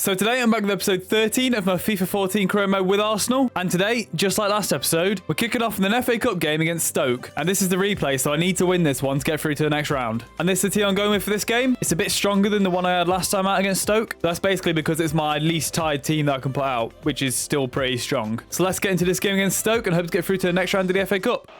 So today I'm back with episode 13 of my FIFA 14 career mode with Arsenal. And today, just like last episode, we're kicking off with an FA Cup game against Stoke. And this is the replay, so I need to win this one to get through to the next round. And this is the team I'm going with for this game. It's a bit stronger than the one I had last time out against Stoke. That's basically because it's my least tied team that I can put out, which is still pretty strong. So let's get into this game against Stoke and hope to get through to the next round of the FA Cup.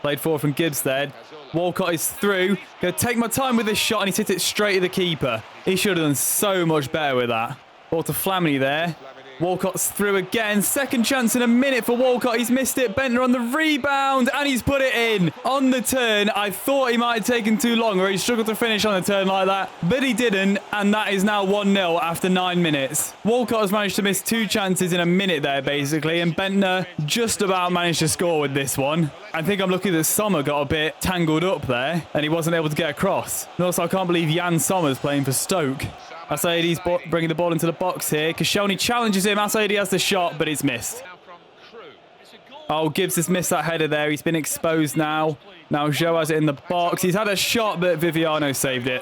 Played forward from Gibbs there. Walcott is through. Going to take my time with this shot, and he's hit it straight at the keeper. He should have done so much better with that. Ball to Flamini there. Walcott's through again. Second chance in a minute for Walcott. He's missed it. Bentner on the rebound, and he's put it in. On the turn, I thought he might have taken too long, or he struggled to finish on a turn like that, but he didn't, and that is now 1-0 after 9 minutes. Walcott has managed to miss 2 chances in a minute there, basically, and Bentner just about managed to score with this one. I think I'm lucky that Sommer got a bit tangled up there, and he wasn't able to get across. And also, I can't believe Jan Sommer's playing for Stoke. Asaidi's bringing the ball into the box here. Koscielny challenges him. Asaidi has the shot, but it's missed. Oh, Gibbs has missed that header there. He's been exposed now. Now Joe has it in the box. He's had a shot, but Viviano saved it.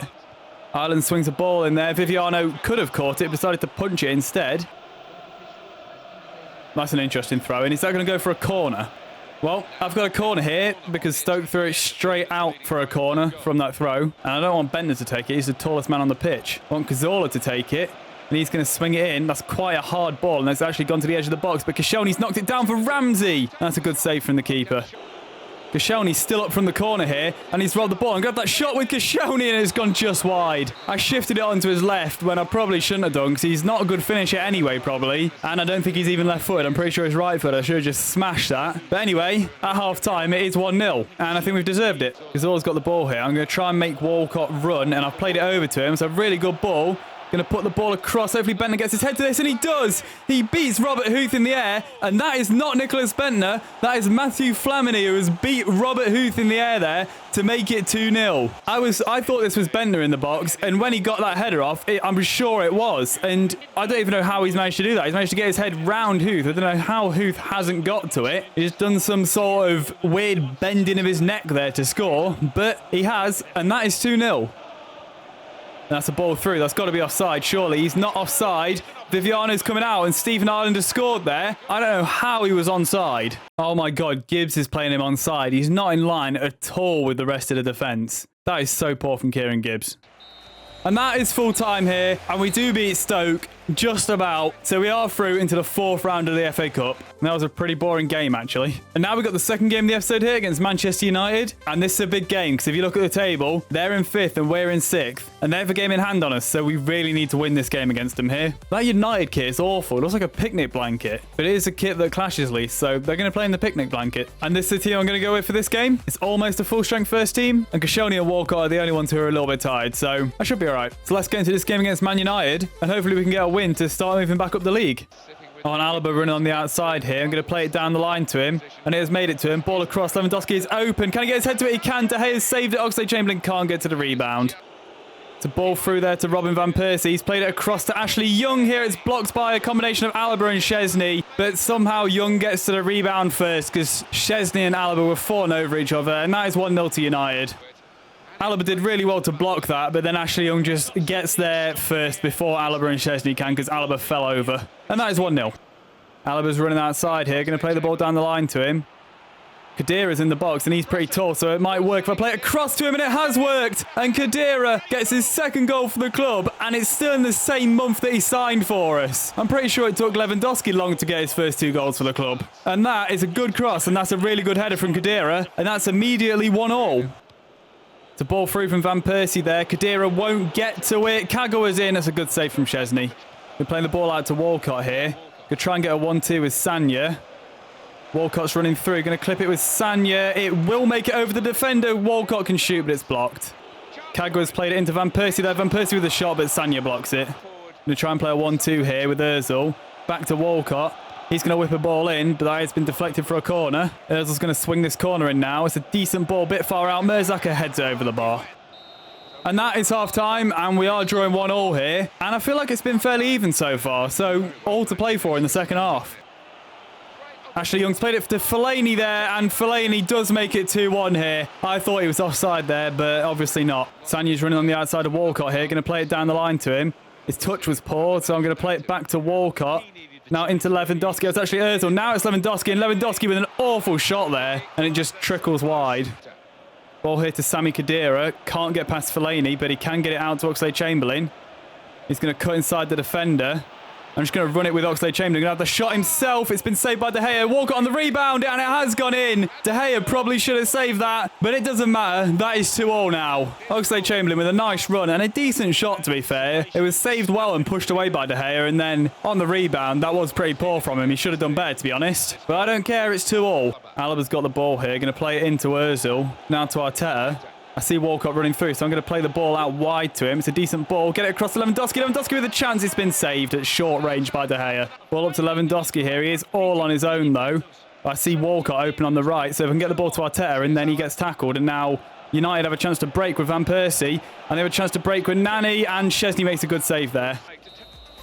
Ireland swings the ball in there. Viviano could have caught it, but decided to punch it instead. That's an interesting throw in. Is that going to go for a corner? Well, I've got a corner here because Stoke threw it straight out for a corner from that throw. And I don't want Bentner to take it. He's the tallest man on the pitch. I want Cazorla to take it. And he's going to swing it in. That's quite a hard ball. And it's actually gone to the edge of the box. But Koscielny's knocked it down for Ramsey. That's a good save from the keeper. Koscielny's still up from the corner here, and he's rolled the ball and grabbed that shot with Koscielny, and it's gone just wide. I shifted it onto his left when I probably shouldn't have done, because he's not a good finisher anyway, probably. And I don't think he's even left-footed. I'm pretty sure he's right-footed. I should have just smashed that. But anyway, at half-time, it is 1-0, and I think we've deserved it. Cazorla's got the ball here. I'm going to try and make Walcott run, and I've played it over to him. It's a really good ball. Going to put the ball across. Hopefully Bentner gets his head to this, and he does. He beats Robert Huth in the air, and that is not Nicholas Bentner. That is Matthew Flamini, who has beat Robert Huth in the air there to make it 2-0. I thought this was Bentner in the box, and when he got that header off, I'm sure it was. And I don't even know how he's managed to do that. He's managed to get his head round Huth. I don't know how Huth hasn't got to it. He's done some sort of weird bending of his neck there to score, but he has, and that is 2-0. That's a ball through. That's got to be offside, surely. He's not offside. Viviano's coming out, and Stephen Ireland has scored there. I don't know how he was onside. Oh my God, Gibbs is playing him onside. He's not in line at all with the rest of the defence. That is so poor from Kieran Gibbs. And that is full time here, and we do beat Stoke just about. So we are through into the 4th round of the FA Cup. And that was a pretty boring game, actually. And now we've got the second game of the episode here against Manchester United. And this is a big game, because if you look at the table, they're in 5th and we're in 6th. And they have a game in hand on us, so we really need to win this game against them here. That United kit is awful. It looks like a picnic blanket. But it is a kit that clashes least, so they're going to play in the picnic blanket. And this is the team I'm going to go with for this game. It's almost a full-strength first team. And Koscielny and Walcott are the only ones who are a little bit tired, so I should be all right. So let's get into this game against Man United, and hopefully we can get a win to start moving back up the league. On Alaba running on the outside here. I'm going to play it down the line to him, and it has made it to him. Ball across. Lewandowski is open. Can he get his head to it? He can. De Gea has saved it. Oxlade-Chamberlain can't get to the rebound. It's a ball through there to Robin van Persie. He's played it across to Ashley Young here. It's blocked by a combination of Alaba and Szczesny, but somehow Young gets to the rebound first because Szczesny and Alaba were falling over each other, and that is 1-0 to United. Alaba did really well to block that, but then Ashley Young just gets there first before Alaba and Szczesny can, because Alaba fell over. And that is 1-0. Alaba's running outside here, going to play the ball down the line to him. Khedira's in the box, and he's pretty tall, so it might work if I play it across to him, and it has worked. And Khedira gets his 2nd goal for the club, and it's still in the same month that he signed for us. I'm pretty sure it took Lewandowski long to get his first 2 goals for the club. And that is a good cross, and that's a really good header from Khedira, and that's immediately 1-1. It's a ball through from Van Persie there. Khedira won't get to it. Kagawa's in. That's a good save from Szczesny. We're playing the ball out to Walcott here. Could try and get a 1-2 with Sanya. Walcott's running through. Going to clip it with Sanya. It will make it over the defender. Walcott can shoot, but it's blocked. Kagawa's played it into Van Persie there. Van Persie with a shot, but Sanya blocks it. Going to try and play a 1-2 here with Ozil. Back to Walcott. He's going to whip a ball in, but that has been deflected for a corner. Ozil's going to swing this corner in now. It's a decent ball, bit far out. Merzaker heads it over the bar. And that is half-time, and we are drawing 1-1 here. And I feel like it's been fairly even so far, so all to play for in the second half. Ashley Young's played it to Fellaini there, and Fellaini does make it 2-1 here. I thought he was offside there, but obviously not. Sanya's running on the outside of Walcott here, going to play it down the line to him. His touch was poor, so I'm going to play it back to Walcott. Now into Lewandowski. It's actually Ozil. Now it's Lewandowski, and Lewandowski with an awful shot there, and it just trickles wide. Ball here to Sami Khedira. Can't get past Fellaini, but he can get it out to Oxlade-Chamberlain. He's going to cut inside the defender. I'm just going to run it with Oxlade-Chamberlain. Going to have the shot himself. It's been saved by De Gea. Walcott on the rebound, and it has gone in. De Gea probably should have saved that, but it doesn't matter. That is 2-2 now. Oxlade-Chamberlain with a nice run and a decent shot, to be fair. It was saved well and pushed away by De Gea, and then on the rebound, that was pretty poor from him. He should have done better, to be honest. But I don't care. It's 2-2. Alaba's got the ball here. Going to play it into Ozil. Now to Arteta. I see Walcott running through, so I'm going to play the ball out wide to him. It's a decent ball. Get it across to Lewandowski. Lewandowski with a chance. It's been saved at short range by De Gea. Ball up to Lewandowski here. He is all on his own, though. I see Walcott open on the right, so if I can get the ball to Arteta, and then he gets tackled. And now United have a chance to break with Van Persie, and they have a chance to break with Nani, and Szczesny makes a good save there.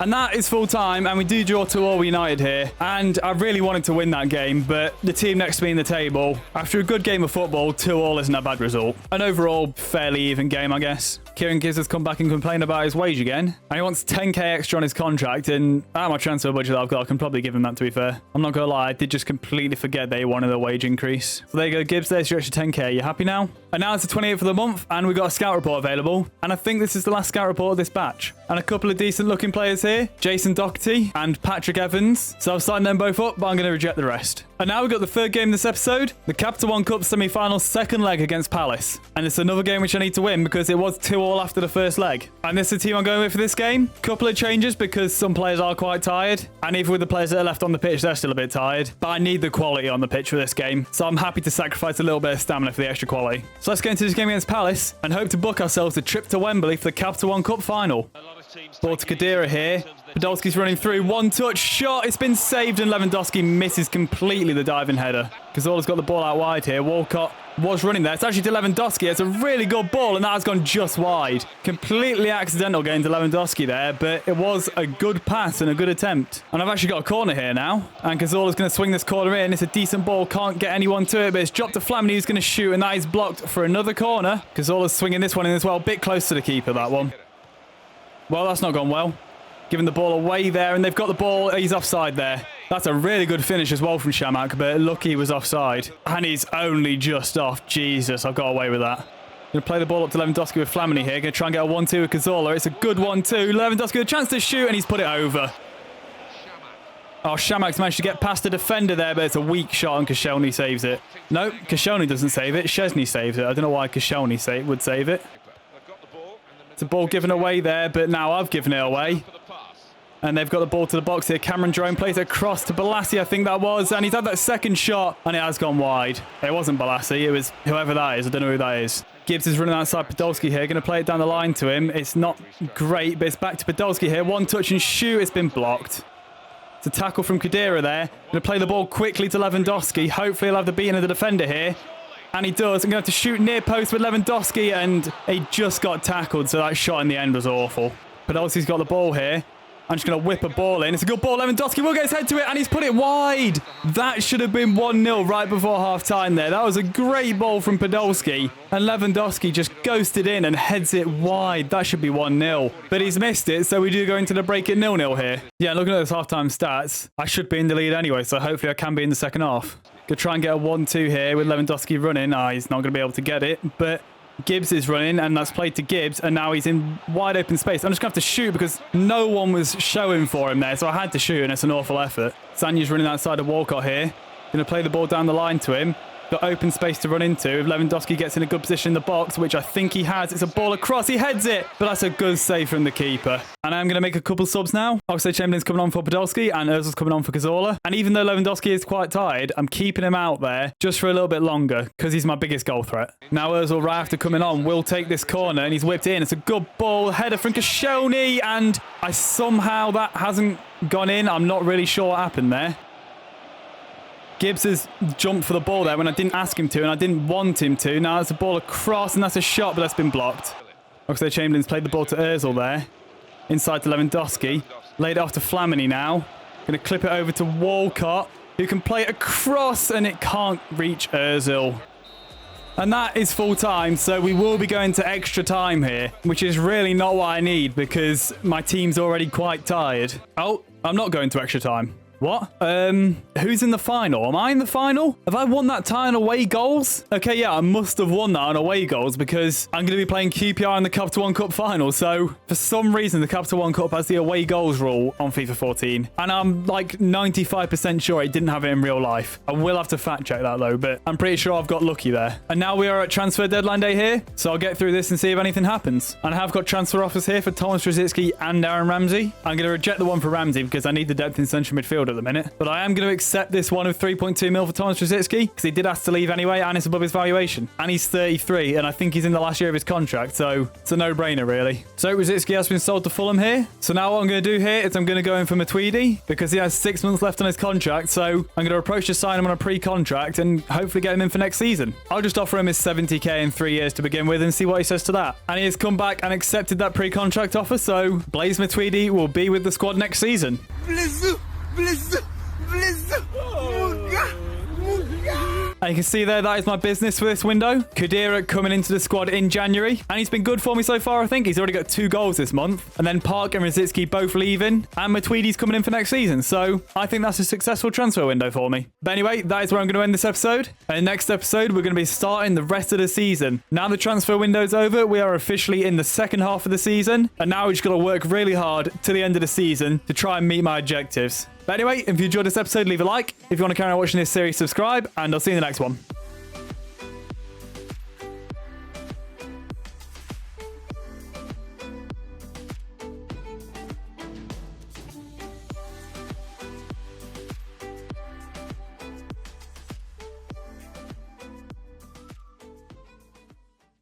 And that is full time, and we do draw 2-2 United here. And I really wanted to win that game, but the team next to me in the table, after a good game of football, 2-2 isn't a bad result. An overall fairly even game, I guess. Kieran Gibbs has come back and complained about his wage again. And he wants 10k extra on his contract, and out of my transfer budget that I've got, I can probably give him that, to be fair. I'm not going to lie, I did just completely forget they wanted a wage increase. So there you go, Gibbs, there's your extra 10k. You happy now? And now it's the 28th of the month, and we've got a scout report available. And I think this is the last scout report of this batch. And a couple of decent looking players here. Jason Doherty and Patrick Evans. So I've signed them both up, but I'm going to reject the rest. And now we've got the third game in this episode. The Capital One Cup semi-final second leg against Palace. And it's another game which I need to win because it was 2-2 after the first leg. And this is the team I'm going with for this game. Couple of changes because some players are quite tired. And even with the players that are left on the pitch, they're still a bit tired. But I need the quality on the pitch for this game. So I'm happy to sacrifice a little bit of stamina for the extra quality. So let's get into this game against Palace and hope to book ourselves a trip to Wembley for the Capital One Cup final. Ball to Khedira here. Podolski's running through. One touch shot. It's been saved and Lewandowski misses completely the diving header. Cazorla's got the ball out wide here. Walcott was running there. It's actually to Lewandowski. It's a really good ball and that has gone just wide. Completely accidental getting to Lewandowski there, but it was a good pass and a good attempt. And I've actually got a corner here now. And Cazorla's going to swing this corner in. It's a decent ball. Can't get anyone to it, but it's dropped to Flamini who's going to shoot and that is blocked for another corner. Cazorla's swinging this one in as well. Bit close to the keeper, that one. Well, that's not gone well. Giving the ball away there, and they've got the ball. He's offside there. That's a really good finish as well from Shamak, but lucky he was offside. And he's only just off. Jesus, I've got away with that. Going to play the ball up to Lewandowski with Flamini here. Going to try and get a 1-2 with Cazorla. It's a good 1-2. Lewandowski with a chance to shoot, and he's put it over. Oh, Shamak's managed to get past the defender there, but it's a weak shot, and Koscielny saves it. No, Koscielny doesn't save it. Szczesny saves it. I don't know why Koscielny would save it. It's a ball given away there, but now I've given it away. And they've got the ball to the box here. Cameron Jerome plays it across to Balassi, I think that was. And he's had that second shot, and it has gone wide. It wasn't Balassi. It was whoever that is. I don't know who that is. Gibbs is running outside Podolski here. Going to play it down the line to him. It's not great, but it's back to Podolski here. One touch and shoot. It's been blocked. It's a tackle from Khedira there. Going to play the ball quickly to Lewandowski. Hopefully he'll have the beating of the defender here. And he does. I'm going to have to shoot near post with Lewandowski, and he just got tackled, so that shot in the end was awful. Podolski's got the ball here. I'm just going to whip a ball in. It's a good ball. Lewandowski will get his head to it, and he's put it wide. That should have been 1-0 right before half-time there. That was a great ball from Podolski, and Lewandowski just ghosted in and heads it wide. That should be 1-0, but he's missed it, so we do go into the break at 0-0 here. Yeah, looking at those half-time stats, I should be in the lead anyway, so hopefully I can be in the second half. Gonna try and get a 1-2 here with Lewandowski running. He's not going to be able to get it, but Gibbs is running, and that's played to Gibbs, and now he's in wide open space. I'm just going to have to shoot because no one was showing for him there, so I had to shoot, and it's an awful effort. Sanya's running outside of Walcott here. Going to play the ball down the line to him. Got open space to run into. If Lewandowski gets in a good position in the box, which I think he has, it's a ball across. He heads it, but that's a good save from the keeper. And I'm going to make a couple subs now. Oxlade-Chamberlain's coming on for Podolski, and Ozil's coming on for Cazorla. And even though Lewandowski is quite tired, I'm keeping him out there just for a little bit longer because he's my biggest goal threat. Now Ozil, right after coming on, will take this corner, and he's whipped in. It's a good ball. Header from Koscielny, and somehow that hasn't gone in. I'm not really sure what happened there. Gibbs has jumped for the ball there when I didn't ask him to, and I didn't want him to. Now that's a ball across, and that's a shot, but that's been blocked. Oxlade-Chamberlain's played the ball to Ozil there. Inside to Lewandowski. Laid it off to Flamini now. Going to clip it over to Walcott, who can play it across, and it can't reach Ozil. And that is full time, so we will be going to extra time here, which is really not what I need because my team's already quite tired. Oh, I'm not going to extra time. What? Who's in the final? Am I in the final? Have I won that tie on away goals? Okay, yeah, I must have won that on away goals because I'm going to be playing QPR in the Capital One Cup final. So for some reason, the Capital One Cup has the away goals rule on FIFA 14. And I'm like 95% sure it didn't have it in real life. I will have to fact check that though, but I'm pretty sure I've got lucky there. And now we are at transfer deadline day here. So I'll get through this and see if anything happens. And I have got transfer offers here for Thomas Rosicky and Aaron Ramsey. I'm going to reject the one for Ramsey because I need the depth in central midfield at the minute. But I am going to accept this one of 3.2 mil for Thomas Rosicky because he did ask to leave anyway and it's above his valuation. And he's 33 and I think he's in the last year of his contract. So it's a no-brainer really. So Rosicky has been sold to Fulham here. So now what I'm going to do here is I'm going to go in for Matuidi because he has 6 months left on his contract. So I'm going to approach to sign him on a pre-contract and hopefully get him in for next season. I'll just offer him his 70k in 3 years to begin with and see what he says to that. And he has come back and accepted that pre-contract offer. So Blaise Matuidi will be with the squad next season. And you can see there, that is my business for this window. Khedira coming into the squad in January. And he's been good for me so far, I think. He's already got 2 goals this month. And then Park and Rosicky both leaving. And Matuidi's coming in for next season. So I think that's a successful transfer window for me. But anyway, that is where I'm going to end this episode. And in the next episode, we're going to be starting the rest of the season. Now the transfer window's over, we are officially in the second half of the season. And now we've just got to work really hard to the end of the season to try and meet my objectives. But anyway, if you enjoyed this episode, leave a like. If you want to carry on watching this series, subscribe. And I'll see you in the next one.